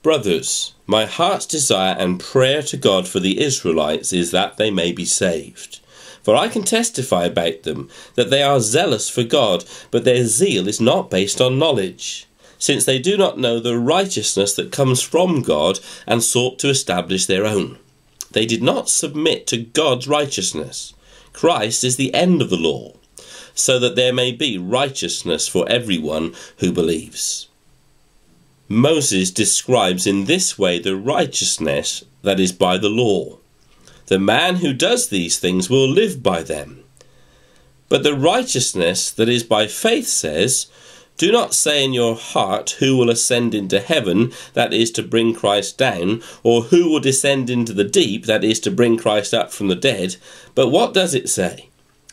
Brothers, my heart's desire and prayer to God for the Israelites is that they may be saved. For I can testify about them that they are zealous for God, but their zeal is not based on knowledge, since they do not know the righteousness that comes from God and sought to establish their own. They did not submit to God's righteousness. Christ is the end of the law, so that there may be righteousness for everyone who believes. Moses describes in this way the righteousness that is by the law. The man who does these things will live by them. But the righteousness that is by faith says, do not say in your heart who will ascend into heaven, that is to bring Christ down, or who will descend into the deep, that is to bring Christ up from the dead. But what does it say?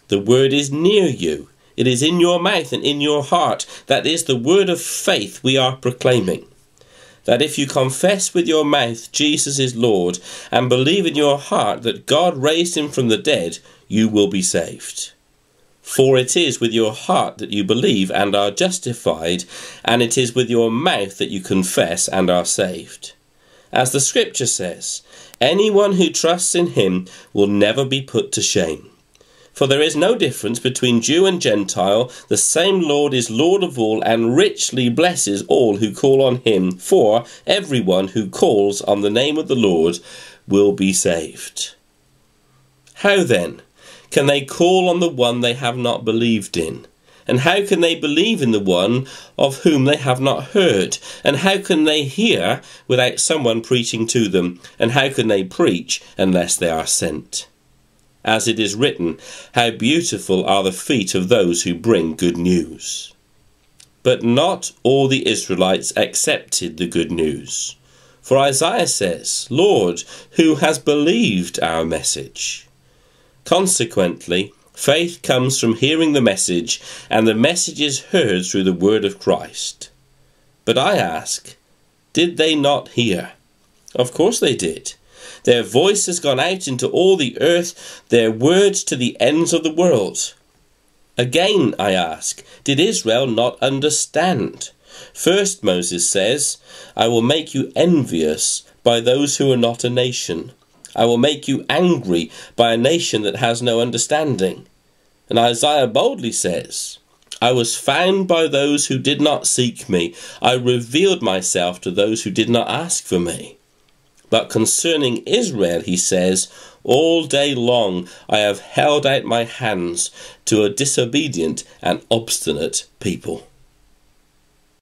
The word is near you. It is in your mouth and in your heart. That is the word of faith we are proclaiming. That if you confess with your mouth Jesus is Lord and believe in your heart that God raised him from the dead, you will be saved. For it is with your heart that you believe and are justified, and it is with your mouth that you confess and are saved. As the scripture says, anyone who trusts in him will never be put to shame. For there is no difference between Jew and Gentile. The same Lord is Lord of all and richly blesses all who call on him. For everyone who calls on the name of the Lord will be saved. How then can they call on the one they have not believed in? And how can they believe in the one of whom they have not heard? And how can they hear without someone preaching to them? And how can they preach unless they are sent? As it is written, how beautiful are the feet of those who bring good news. But not all the Israelites accepted the good news. For Isaiah says, Lord, who has believed our message? Consequently, faith comes from hearing the message, and the message is heard through the word of Christ. But I ask, did they not hear? Of course they did. Their voice has gone out into all the earth, their words to the ends of the world. Again, I ask, did Israel not understand? First Moses says, I will make you envious by those who are not a nation. I will make you angry by a nation that has no understanding. And Isaiah boldly says, I was found by those who did not seek me. I revealed myself to those who did not ask for me. But concerning Israel, he says, all day long I have held out my hands to a disobedient and obstinate people.